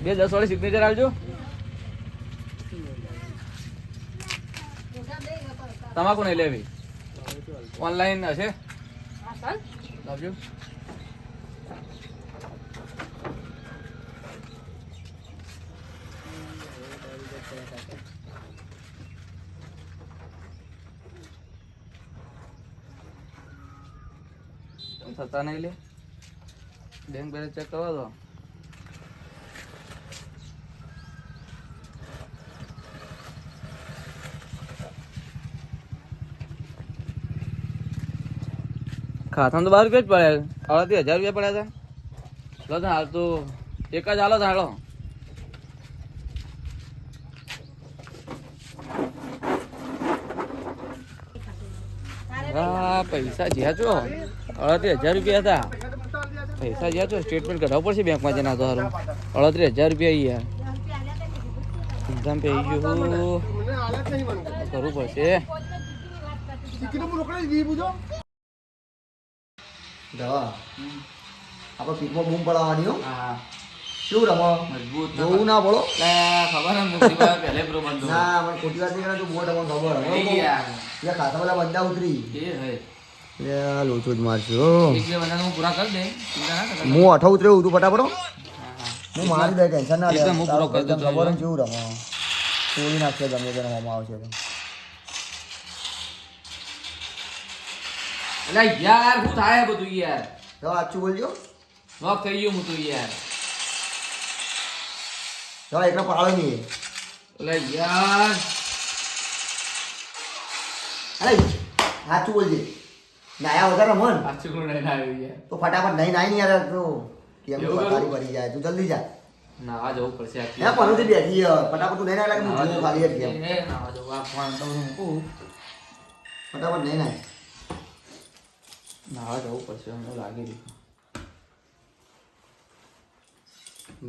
બે 10 વાળી સિગ્નેચર આવજો. તમાકુ નહીં લેવી, ઓનલાઈન હશે લાવજો. થતા નહીં લે, બેંક બેલેન્સ ચેક કરવા દો. ખાતામાં તો 12 રૂપિયા જ પડ્યા, 1000 રૂપિયા પડ્યા હતા. લો હાલ તો એક જ હાલો હાલો. હા પૈસા જ્યાં છો 38,000 રૂપિયા હતા. પૈસા જ્યાં છો સ્ટેટમેન્ટ કઢાવવું પડશે બેંકમાં જઈને. તો સારું 38,000 રૂપિયા ઇન્કમ પે ગયું કરવું પડશે. દવા આપણે પીકમાં બૂમ પડાવવાની હો. હા શું રમો મજબૂત જોવું ના પડો. ખબર ને મુસીબત પહેલે પ્રો બંધો ના મને ખોટી વાત નહીં કરે તું બોટ મને ખબર એટલે ખાતા પેલા બંદા ઉતરી એ હે લોચો જ મારશું. એક બે બંધા હું પૂરા કરી દે, ચિંતા ના કરતા. હું 8 ઉતર્યો તું ફટાફટ. હું મારી દે ટેન્શન ના લે. એકદમ હું પૂરો કરી દઉં. ખબર ને કેવું રમો તોડી નાખશે ગમે તેને હોમાં આવશે તો. એટલે યાર શું થાય બધું યાર. તો સાચું બોલજો. નોક થઈ ગયું હું તો યાર. તો એકલા પાડો નહીં. એટલે યાર અરે સાચું બોલજે. નાયા વધારે મન સાચું કોણ નહીં આવ્યું યાર. તો ફટાફટ નહીં નાઈ યાર. તો કેમ એવું પથારી પડી જાય તું જલ્દી જા. નાવા જવું પડશે આ હે પનોતી બેઠી ફટાફટ તું નહીં નાય લાગે હું જોઉં ખાલી યાર કેમ. નાવા જવું આ ફોન તો હું ફટાફટ નહીં નાય. નાવા જવું પડશે મને લાગી રહ્યું.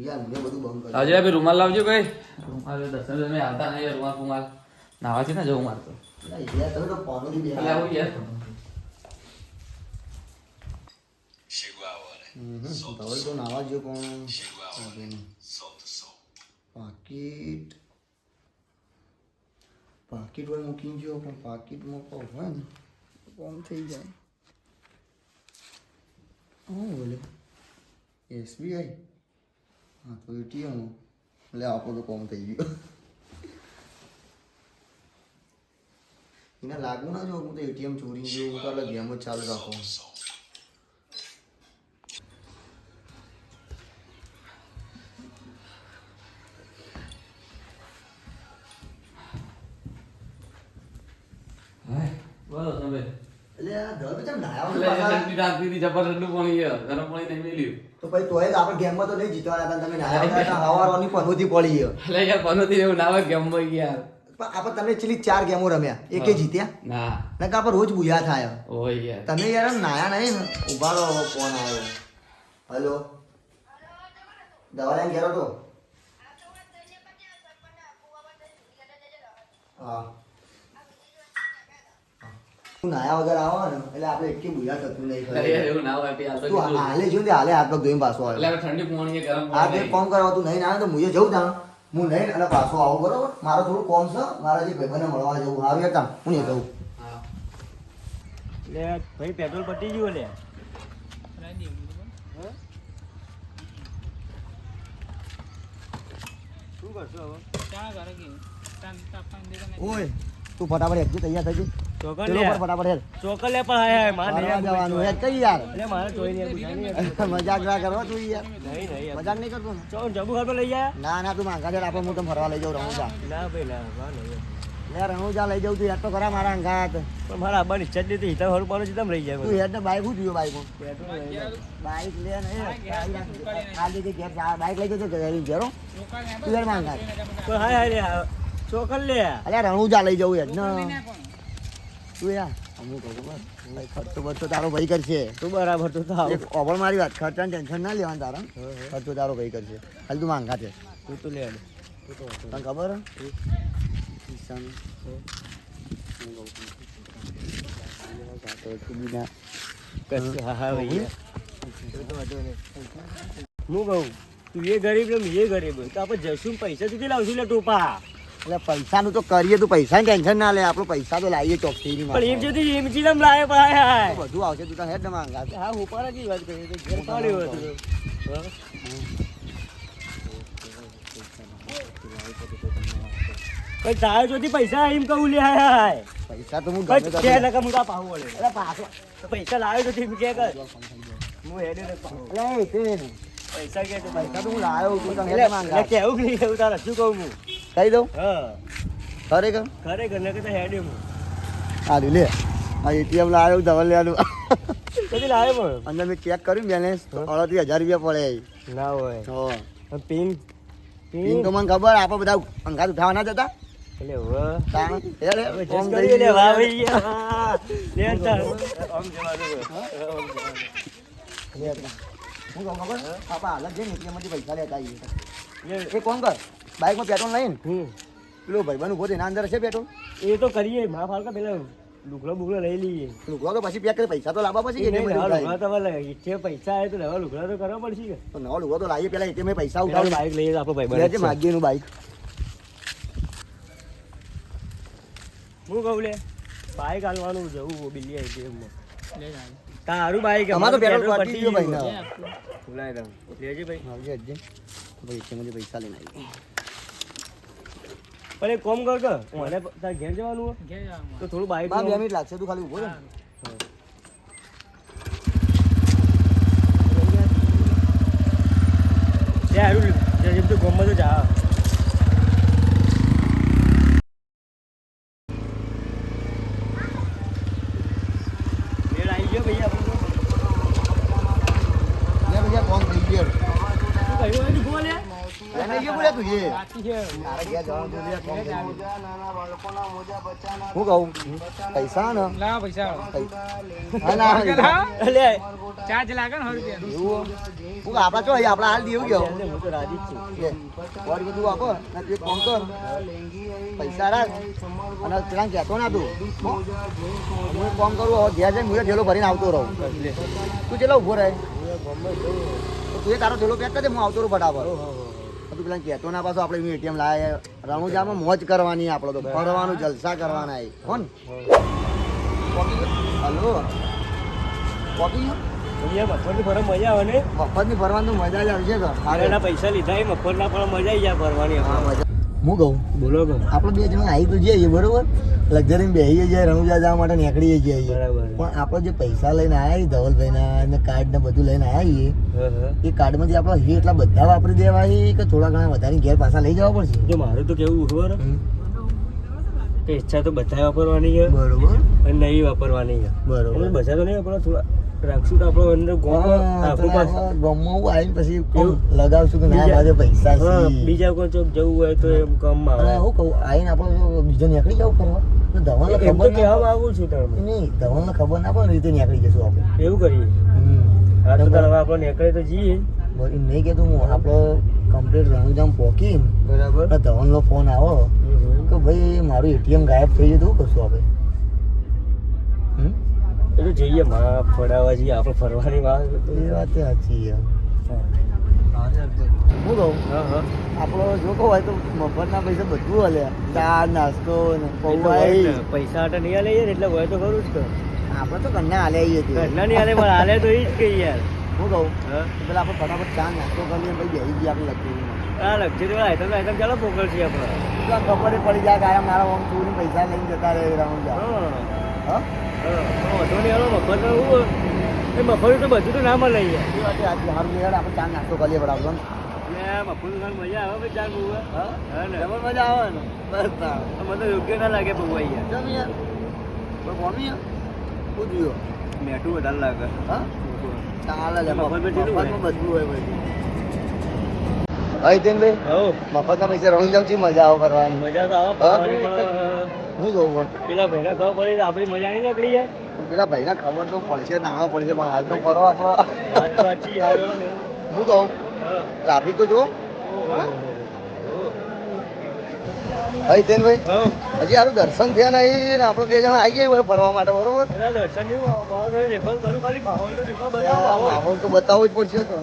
યાર મને બધું બંધ કરી. આવજો ભાઈ રૂમાલ લાવજો ભાઈ. રૂમાલ દર્શન તમે આવતા નહીં રૂમાલ રૂમાલ નાવા છે ને જવું મારતો. યાર તમે તો પનોતી એટલે બેઠા. આવું યાર ધવલ તો નાવા જો પણ પાકીટ પાકીટ વાળ મૂકી જો પણ પાકીટમાં કહું હોય ને કોમ થઈ જાય. હા બોલે એસબીઆઈ હા તો એટીએમ એટલે આપો તો કોમ થઈ ગયો. એને લાગવું ના જો હું તો એટીએમ ચોરી જેવું તો એટલે ગેમ જ ચાલુ રાખો. બોલો તમે. એટલે આ ધર કેમ નાયા એટલે વગર ઠંડી રાખતી હતી જબરદસ્ત પાણી યાર, ગરમ પાણી નહીં મળ્યું. તો પછી તોય જ આપણે ગેમમાં તો નહીં જીતવાના હતા. તમે નાયા વગર હવારોની પનોતી પડી ગયો. એટલે યાર પનોતી એવું ના હોય ગેમમાં યાર. પણ આપણે તમે છેલ્લી 4 ગેમો રમ્યા એકે જીત્યા ના ના કે આપણે રોજ બુયા થાય. ઓય યાર તમે યાર નાયા નહીં ને ઉભા રહો. ફોન આવ્યો. હેલો દવા લઈને ગયો તો. હા તું નાયા વગર આવો ને એટલે આપણે એટલી બુયા થતું નહીં. એટલે યાર એવું ના હોય પી આ તો તું કીધું. હાલે જો ને હાલે હાથ પગ ધોઈને પાછો આવ્યો. એટલે ઠંડી પાણી ગરમ હા પાણી બે ફોન કરવા તું નહીં ના તો મુજે જવું તાં હું નહીં અને પાછો આવું બરોબર. મારો થોડું કોમ છે મારા જે ભાઈબંધને મળવા જવું. હારું યાર કામ હું નહીં જવું. હા લે ભાઈ પેટ્રોલ પટી ગયું લે. શું કરશો હવે? ઓય તું ફટાફટ હેડ તૈયાર થજે. ચોકર પેલો લે પર ફટાફટ હેડ. ચોકર લે પણ હાય માર ફરવા નહીં જવાનું હેડ કઈ યાર. અરે મારે જોઈ નહીં પૂછાય નહીં. મજાક ના કરો તું યાર. નહીં મજાક નહીં કરતો ને. ચો જબુ ઘર પર લઈ જાય. ના ના તું માંગા હેડ આપણે હું તને ફરવા લઈ જાઉં રણુજા. ના ભાઈ ના વાહ નહીં. લે રણુજા લઈ જાઉં તું હેડ તો ખરા મારા અંગાત. પણ મારા આબાની ઈચ્છા જ નથી. હિતા હરું પાડો છે તમ રહી જાય તું હેડ ને બાઈક હું જોયું બાઈક પેટ્રોલ લઈ જાય. બાઈક લે ને આ જગ્યાએ ઘેર બાઈક લઈ જતો ઘેર ઘેરો તું હેડ માંગા. પણ હાય હાય લે ચોકર લે. અલ્યા રણુજા લઈ જાઉં હેડ ને તું યાર અમુક ખબર ખર્ચો બરચો તારો ભાઈ કરશે. તું બરાબર તો થાવ. એક ઓભળ મારી વાત ખર્ચાની ટેન્શન ના લેવાનું તારા. ખર્ચો તારો ભાઈ કરશે. હાલ તું માંગા છે તું તો લે લે. તને ખબર હે ઈશાનું કશું હા હા ભાઈ. હું કહું તું એ ગરીબ ને મેં ગરીબ તો આપણે જશું ને પૈસા સુધી લાવશું લે ટોપા. એટલે પૈસાનું તો કરીએ, તું પૈસાની ટેન્શન ના લે, આપણો પૈસા તો લાવીએ ચોકથી પણ એમ જેથી એમ ચીલમ લાવે ભાઈ હાય. બધું આવશે, તું તો હેડ ને માંગા. હા ઉપર જ વાત કરી તો ઘેર પાડ્યો હતો તો. હા? પણ તારે જોતી પૈસા એમ કહું લે હાય હાય. પૈસા તો હું બસ ગમે છે તે નકા મુકા પાહું વળે. એટલે પાછો તો પૈસા લાવ્યો તો એમ કે કર. હું હેડે ને પાહું. એટલે એ તે ને. પૈસા કે છે પૈસા તો હું લાવ્યો, તું તો હેડ ને એટલે માંગા. કેવું કે નહીં કેવું તારે શું કહું હું. કહી દઉં હા ખરેખર ખરેખર નકર તો હેડે હું. હારું લે, આ એટીએમ લાવ્યો ધવલ લેવાનું. કદી લાવ્યો પણ અંદર મેં ચેક કર્યું બેલેન્સ 38,000 રૂપિયા પડે. ના હોય હો પિન પિન તો મને ખબર, આપણે બધા અંગાત ઉઠાવવા ના જતા. એટલે હવે તાણ એ લે, હવે ફોન જસ કરી કરી લે દે. વાહ ભાઈ લે તાર આમ જવાનું લે તા. હું કહું ખબર, આપણે હાલત જઈને ATM માંથી પૈસા લેતા આવીએ. લે એ કોણ કર, બાઇકમાં પેટ્રોલ લઈને હમ પેલો ભાઈબંધ ઉભો થઈને અંદર છે પેટ્રોલ. એ તો કરીએ મા ફાળકા પેલા લુગડો બુગડો લઈ લઈએ. લુગડો તો પછી પેક કરી પૈસા તો લાવવા પછી કે નહીં, ATM નવા માંથી લુગડા તો હવે ઈચ્છે પૈસા આવે તો નવા લુગડા તો કરવા પડશે કે તો નવો લુગડો તો લાવીએ, પેલા ATM પૈસા પેલા ઉઠાવી બાઈક લઈએ તો આપણો ભાઈ લેજે માગીનું બાઈક. હું કહું લે બાઈક હાલવાનું જવું બિલ્લી આઈટીએમમાં તારું બાઈક તમારે તો પેટ્રોલ પતી ગયું ભાઈ ને. ભૂલાય દઉં લેજે ભાઈ. આવજે હજે. તો ભાઈ ATM માંથી પૈસા લઈને આવીએ. પણ એક કોમ કર કે મને તાર ઘેર જવાનું હોય તો થોડું બાઈક બા 2 મિનિટ લાગશે, તું ખાલી ઉભો રહે. હારું જેમ તું ગમમાં તો જા મેળ આવી ગયો ભાઈ આપણે લે ભૈયા કોમ થઈ ગયો. શું કહ્યું તું બોલે એને કે બોલ્યા તું એ. બાકી છે તારે ઘેર જવાનું તું લે, કોમ થઈ ગયું. હું કહું પૈસા ને લા પૈસા હા ના લે ચાર્જ લાગે ને 100 રૂપિયા એવું હું આપડા ચો આપડા હાલ દેવું ગયો હું તો રાજી જ છું વાર બધું આપો ને તું એક કામ કર, પૈસા રાખ અને પેલા કહેતો ના તું હો? હું એક કામ કરું, હવે ઘેર જઈને હું ઢેલો ભરીને આવતો રહું. તું ચેલો ઉભો રહે તો તું એ તારો ઢેલો પેક કરજે, હું આવતો રહું ફટાફટ. તું પેલા કહેતો ના પાછો આપણે ATM લાવે રણુજામાં મોજ કરવાની, આપણો તો ફરવાનું જલસા કરવાના એ કોણ હલો કોપી અહીંયા મફતની ફરવા મજા આવે ને મફતની ફરવાનું તો મજા જ આવશે કે આગળના પૈસા લીધા એ મફતના પણ મજા આવી જાય ફરવાની હા મજા. હું કહું બોલો કે આપણે બે જણા આવી તો જઈએ બરોબર, લક્ઝરી બેસીએ જઈએ રણુજા જવા માટે નીકળીએ જઈએ, બરાબર પણ આપણે જે પૈસા લઈને આવ્યા ધવલભાઈના અને કાર્ડ ને બધું લઈને આવ્યા એ કાર્ડમાંથી આપણે હે એટલા બધા વાપરી દેવાય કે થોડા ઘણા વધારે ઘેર પાછા લઈ જવા પડશે. જો મારું તો કેવું ખબર કે ઈચ્છા તો બધા વાપરવાની છે બરોબર અને નહીં વાપરવાની છે બરોબર એટલે બધા તો નહીં આપણે થોડા રાખશું તો આપણો અંદર આખું પાસે ગમમાં આવીને પછી આમ લગાવશું કે ના મારે પૈસા છે. બીજા કોઈ ચોક જવું હોય તો એમ કામમાં અને આવે હું કહું આવીને આપણે જો બીજો નીકળી જાવ કરવા તો ધવલને એમ ખબર તો ના કહેવા માંગુ છું તમે નહીં, ધવલને ખબર ના પડે રીતે નીકળી જશું આપણે. એવું કરીએ હા તો તારે હવે આપણે નીકળે તો જઈએ એમ નહીં કહેતું હું આપણે કમ્પ્લીટ રણુજામ પહોંચી બરાબર ધવલનો ફોન આવો કે ભાઈ મારું ATM ગાયબ થઈ ગયું, તો શું કરશું આપણે? એટલે જઈએ માં ફડાવા જઈએ આપણે ફરવાની વાત એ વાત સાચી છે. હું કહું આપણો જો કહો હોય તો મફતના પૈસા બધું હલે, ચા નાસ્તો ને પૌવા પૈસા આટા નહીં લઈએ ને એટલે હોય તો ખરું જ કે આપણે તો ઘરના હાલે આવીએ છીએ. ઘરના નહીં હાલે પણ હાલે તો એ જ કહીએ યાર હું કહું હા પેલા આપણે ફટાફટ ચા નાસ્તો કરીએ પછી બેસી જઈએ આપણે લખીને. આ લક્ષી આઈટમ આઈટમ ચાલો મોકલશે આપણે એટલા ખબર પડી જાય કે આ મારા આમ ચોરી પૈસા લઈને જતા રહે રણુજા. હા હા વધુ નહીં હાલો મફત એ મફત તો બધું તો ના મળે યાર એ વાત સાચી. સારું લેડ આપણે ચા નાસ્તો કરીએ બરાબર. મફત મજા આવે ભાઈ ચાર બહુ હા હા ને જબર મજા આવે ને બસ ના મને તો યોગ્ય ના લાગે બહુ યાર જમ યાર કોઈ કોમી શું થયું? મેઠું વધારે લાગે હા ચાલે લે મફતમાં જેટલું હોય. મફતમાં બધું હોય બધું. હા હિતેનભાઈ હો મફતના પૈસા રણુજામ ચી મજા આવે કરવાની. મજા તો આવે ફરવાની પણ હું કહું પણ પેલા ભાઈને ખબર પડી તો આપણી મજા નહીં નીકળી જાય પેલા ભાઈને ખબર તો પડશે ના પડશે પણ હાલ તો ફરો આપણો. વાત તો સાચી યાર હું કહું ટ્રાફિક તો જુઓ. હા હિતેનભાઈ હો હજી સારું દર્શન થયા નહીં ને આપણે બે જણા આવી ગયા ફરવા માટે બરોબર. એના દર્શન નહીં રેફર કરું ખાલી માહોલ તો રેફર બતાવો માહોલ તો બતાવવો જ પડશે તો.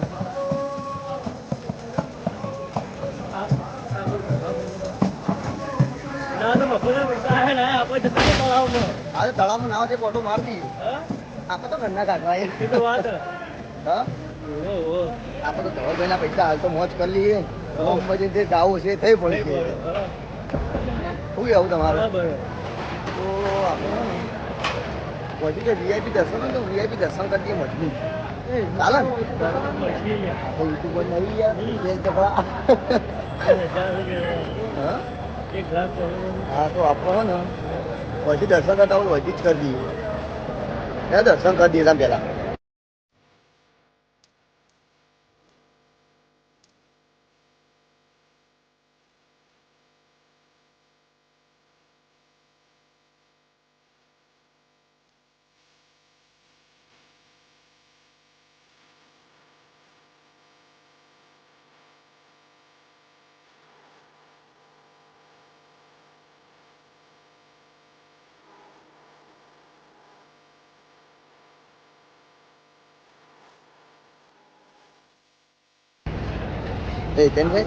ના આપણે જતા રહ્યા તળાવમાં. આજે તળાવમાં નાવા છે કોટો મારતી હા? આપણે તો ઘરના કાઢવા એ તો વાત હે. હા ઓહો. આપણે તો ધવલભાઈના પૈસા હાલ તો મોજ કરી લઈએ પછી જે ગાવું છે થઈ પડશે હા. શું કેવું તમારે બરાબર. તો આપણે પછી જે વીઆઈપી દર્શન હોય તો વીઆઈપી દર્શન કરી દઈએ મજબૂત ચાલે ને મછી લે. યુટ્યુબ પર નહીં યાર એ તો હા એક ગ્લાસ પાણી. હા તો આપણે હો ને પછી દર્શન કરતા હોય પછી જ કરી દઈએ દર્શન કરી દઈએ પેલા હિતેનભાઈ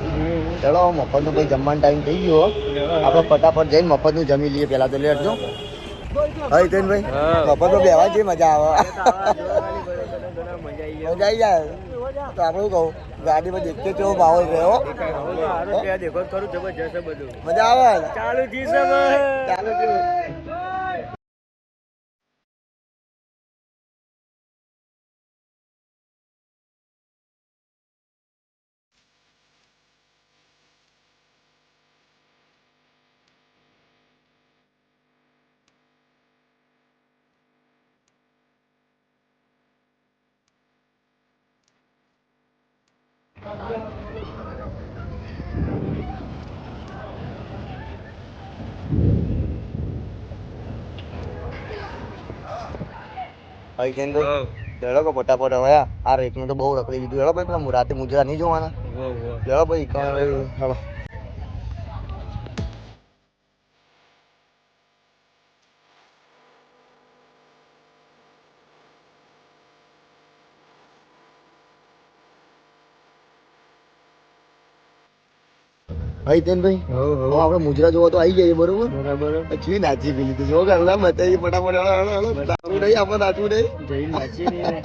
ચલો મફતનું ભાઈ જમવાનો ટાઈમ થઈ ગયો આપણે ફટાફટ જઈને મફતનું જમી લઈએ પેલા તો લેટજો હા હિતેનભાઈ મફતમાં બેવા જઈએ મજા આવે મજા આવી જાય તો આપણે કહું ગાડીમાં દેખતે કેવો ભાવ રહ્યો દેખો ખરું જબરજસ્ત બધું. મજા આવે ચાલુ જી સબ. ચાલો ચલો કે ફટાફટ હવે આ રેકનું તો બહુ રખડી દીધું હેલો ભાઈ પેલા રાતે મુજરા નહીં જોવાના ચલો ભાઈ હાલો ભાઈ તેનભાઈ હવે આપણે મુજરા જોવા તો આવી જઈએ બરોબર બરાબર. પછી નાચી પેલી તો જો ગરલા બતાવી ફટાફટ નાચવું નહીં આપણે નાચવું નહીં જઈને નાચીએ ને.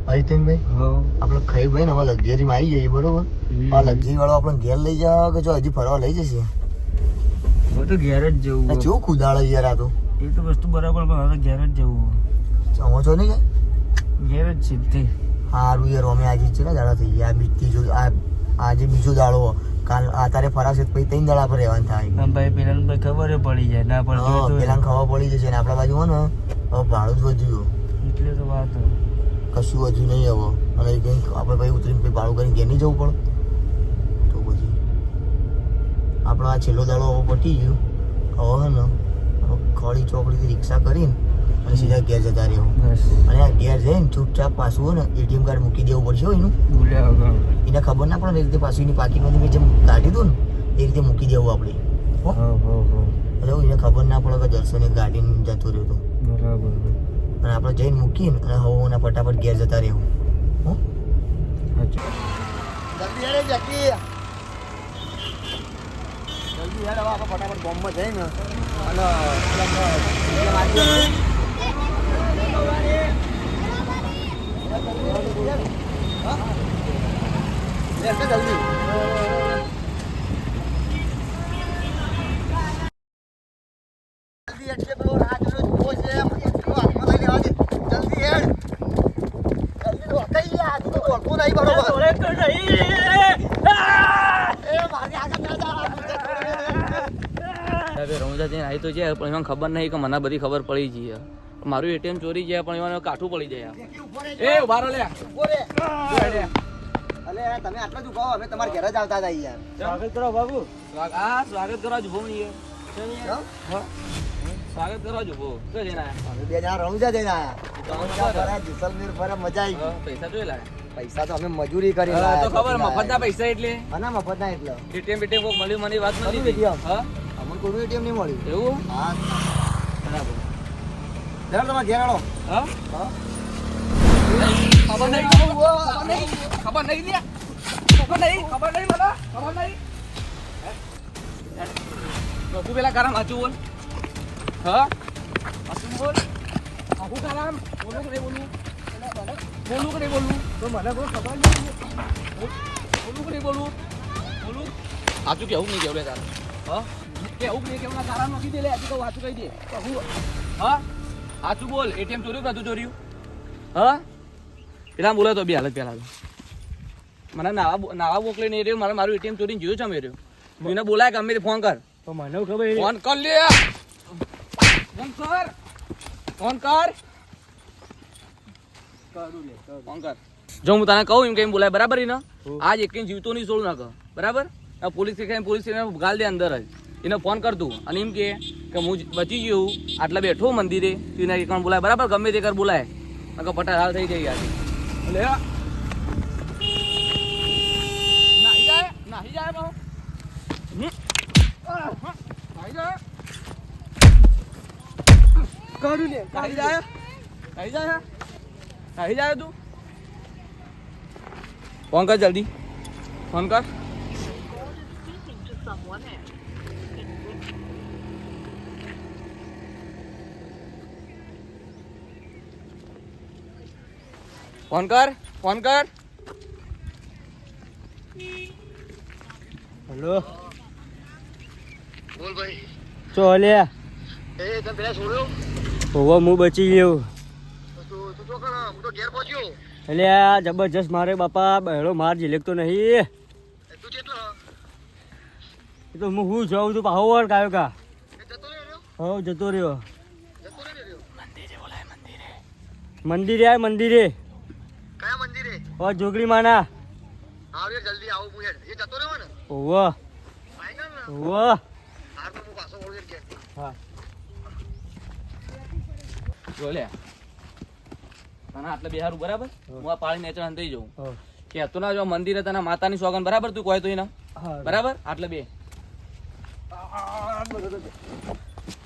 ભાઈ આપણે ખાઈ ભાઈ ને હવે લક્ઝરીમાં આવી જઈએ બરોબર આ લક્ઝરી વાળો આપણે ઘેર લઈ જાવ કે જો હજી ફરવા લઈ જશે હું તો ઘેર જ જવું. કેવું ખુદાડે યાર આ તો એ તો વસ્તુ બરાબર પણ હવે ઘેર જ જવું. સમજો નહીં ઘેર જ સીધી. સારું યાર અમે આજે છે ને દાડા થઈ ગયા બીજી જો આજે બીજો દાડો કાલ અત્યારે ફરાશે પછી 3 દાડા પર રહેવાનું થાય ભાઈ પેલા ભાઈ ખબર પડી જાય ના પડતી હોય તો પેલા ખબર પડી જશે ને આપણા બાજુ હોય ને હવે ભાડું જ વધ્યું એટલે તો વાત હોય. કશું હજુ નહીં હવે અને કંઈક આપણે ભાઈ ઉતરીને પછી ભાડું કરીને ઘેર નહીં જવું પડે તો પછી આપણો આ છેલ્લો દાડો હવે પટી ગયો હવે ને ખોળી ચોકડીથી રિક્ષા કરીને અને સીધા ઘેર જતા રહ્યો બસ અને આ ઘેર જઈને ચૂપચાપ પાછું હોય ને એટીએમ કાર્ડ મૂકી દેવું પડશે હોય એનું ભૂલ્યા વગર. એને ખબર ના પડે એ રીતે પાછું એની પાકીટમાંથી મેં જેમ કાઢી દઉં ને એ રીતે મૂકી દેવું આપણે હો હો એટલે એને ખબર ના પડે કે દર્શને ગાડીને જતો રહ્યો હતો બરાબર. અને આપણે જઈને મૂકીને અને હવે એના ફટાફટ ઘેર જતા રહેવું હો સાચું. જલ્દી હેડે જલ્દી જલ્દી હેડ હવે આપણે ફટાફટ બોમ્બમાં જઈને અને એટલે જલ્દી જલ્દી એટલે પેલો રાજનો જુઓ છે મને પેલો હાથમાં લઈ લેવા દે જલ્દી હેડ જલ્દી તો કઈ યાર તું તો ઓળખું નહીં બરોબર એ મારી આગળ ના જા હવે રમુજા જઈને આવી તો જાય પણ એમાં ખબર નહીં કે મને બધી ખબર પડી જઈએ મારું એટીએમ ચોરી જાય પણ એમાં કાઠું પડી જાય એ ઉભા રહો લે ઉભો રે અલે તમે આટલો જ ઉભા હો અમે તમારા ઘરે જ આવતા હતા યાર સ્વાગત કરો બાબુ. સ્વાગત કરવા જ ઉભો નહીં સ્વાગત કરવા જ ઉભો શું જઈને આયા અમે બે જણા રમજા જઈને આયા જસલમેર ફરે મજા આવી હા, પૈસા જોઈ લાગે પૈસા તો અમે મજૂરી કરી તો ખબર મફતના પૈસા એટલે ના મફત ના એટલે એટીએમ બેટીએમ કોક મળ્યું મને વાત કયું નથી ATM? હા અમને કોઈ એટીએમ નહીં મળ્યું એવું હા બરાબર જરા તમારે ઘેર આવો હા હા ખબર નહીં ખબર નહીં લે ખબર નહીં મને ખબર નહીં તું પેલા કારામ હાચું બોલ હા હાચું બોલ આખું કારામ બોલું કે નહીં બોલું બોલું કે નહીં બોલું તો મને કોઈ ખબર નહીં બોલું કે નહીં બોલું બોલું હાચું કેવું નહીં કેવું લે તારે હા કેવું નહીં કેવું કારામ નથી દે લે હાચું કહું હાચું કહી દે કહું હા હાચું બોલ એટીએમ ચોર્યું કે નતું ચોર્યું હા પેલા બોલે તો બી હાલત પેલા મને નાવા મોકલી નહીં રહ્યો મારે મારું એટીએમ ચોરીને જોયું છે મેં રહ્યો મને બોલાય કે અમે ફોન કર તો મને ખબર નહીં. ફોન કર લે ફોન કર ફોન કર જો હું તને કહું એમ કઈ બોલાય બરાબર ને આજ એક જીવતો નહીં છોડું ના કર બરાબર પોલીસ ગાલ દે અંદર જ એને ફોન કર તું અને એમ કે હું બચી ગયું આટલા બેઠો મંદિરે તું એના એકાઉન્ટ બોલાય બરાબર ગમે તે કર બોલાય નકર પટાર હાલ થઈ જાય યાર લે નાહી જાય નાહી જાય બહુ નાહી જાય કરું લે નાહી જાય નાહી જાય નાહી જાય તું ફોન કર જલ્દી ફોન કર ફોન કર ફોન કર હેલો બોલ ભાઈ ચો લે એ તમે પેલા છોડ્યો હોવો હું બચી ગયો. તું તો કણ હું તો ઘેર પહોંચ્યો એટલે આ જબરજસ્ત મારે બાપા બહેરો માર ઝીલેકતો નહીં. તું કેટલો એ તો હું જાઉં છું પાહો વાર કાયો કા જતો રહ્યો હો જતો રહ્યો. જતો રહ્યો મંદિરે આય મંદિરે કયા મંદિરે ઓ જોગડી માના આવ યાર જલ્દી આવો હું યાર એ જતો રહ્યો ને હોવો ફાઈનલ ને હોવો. હાર તો હું પાછો ઓળખ કે હા બોલે તને આટલે બેહારું બરાબર હું આ પાળી નેચર અંતે જઉં હો. કહેતો ના જો મંદિરે તને માતાની સોગન બરાબર તું કહે તો એને હા બરાબર આટલે બે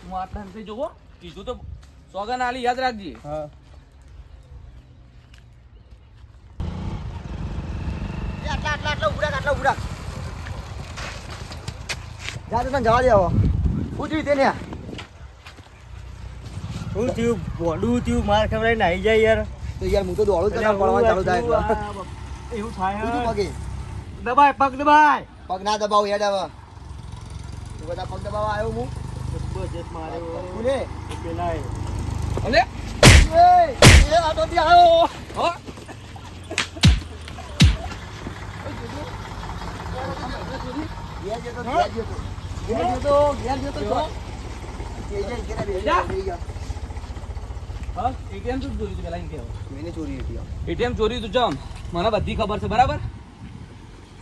હું આટલે અંતે જોવો કીધું તો સોગન આલી યાદ રાખજે હા આટલા ઉભરા જા તો તને જવા દે આવો ઉઠી તે ને શું થયું બોડું થયું માર ખબર નાઈ જાય યાર. તો યાર હું તો દોડું જ પડવા ચાલુ થાય એટલે. એવું થાય તું પગે દબાય પગ દબાય. પગ ના દબાવ હેડ હવે તું બધા પગ દબાવવા આવ્યો હું જબરજસ્ત માર્યો. કોને પેલા અલે એ આટો થી આવ્યો હો ઘેર જતો જો એ જે ઘેર આવી ગયા હા એટીએમ શું ચોરી તું પેલા એમ કહેવો મેને ચોરી હતી એટીએમ ચોરી તું ચમ મને બધી ખબર છે બરાબર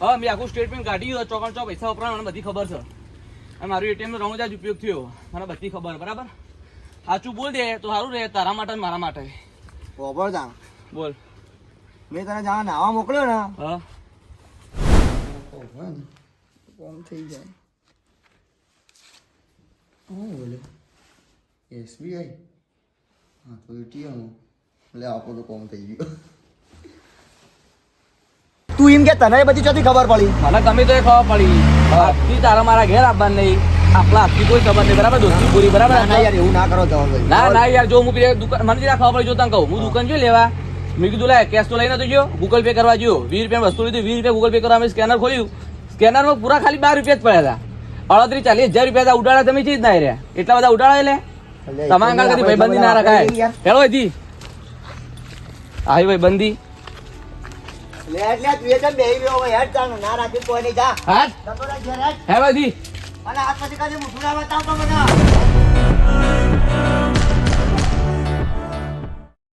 હા મેં આખું સ્ટેટમેન્ટ કાઢ્યું ચોકણ ચો પૈસા વપરાણ મને બધી ખબર છે અને મારું એટીએમ નો રમૂજ જ ઉપયોગ થયો મને બધી ખબર બરાબર સાચું બોલ દે તો સારું રહે તારા માટે ને મારા માટે ખબર જા બોલ મેં તને જા નાવા મોકલ્યો ને હા કોમ થઈ જાય હું બોલે એસબીઆઈ હા તો એટીએમ એટલે આપો તો કોમ થઈ ગયો તું એમ કે તને બધી ચોથી ખબર પડી મને ગમે તો એ ખબર પડી આજથી તારા મારા ઘેર આવવાનું નહીં આપણા આજથી કોઈ ખબર નહીં બરાબર દોસ્તી પૂરી બરાબર ના યાર એવું ના કરો તમે ભાઈ ના ના યાર જો હું પેલી દુકાન મને જરા ખબર પડી જો તને કહું હું દુકાન જોઈ લેવા મેં કીધું લે કેશ તો લઈને તો ગયો ગૂગલ પે કરવા ગયો 20 રૂપિયા વસ્તુ લીધી 20 રૂપિયા ગૂગલ પે કરવા અમે સ્કેનર ખોલ્યું સ્કેનરમાં પૂરા ખાલી 12 રૂપિયા જ પડ્યા હતા 38-40 હજાર રૂપિયા હતા ઉડાડા તમે ચીજ ના રહ્યા એટલા બધા ઉડાડા એટલે તમારા કાલ કદી ભાઈબંધી ના રખાય હેલો હતી આવી ભાઈબંધી લે એટલે તું એ કેમ બેહી રહ્યો હવે હેડ ચાલ ના રાખી કોઈ નહીં જા હા જતો રહે ઘેર હેડ હેલો હતી અને હાથ પછી કાજે મુઠું ના બતાવતો મને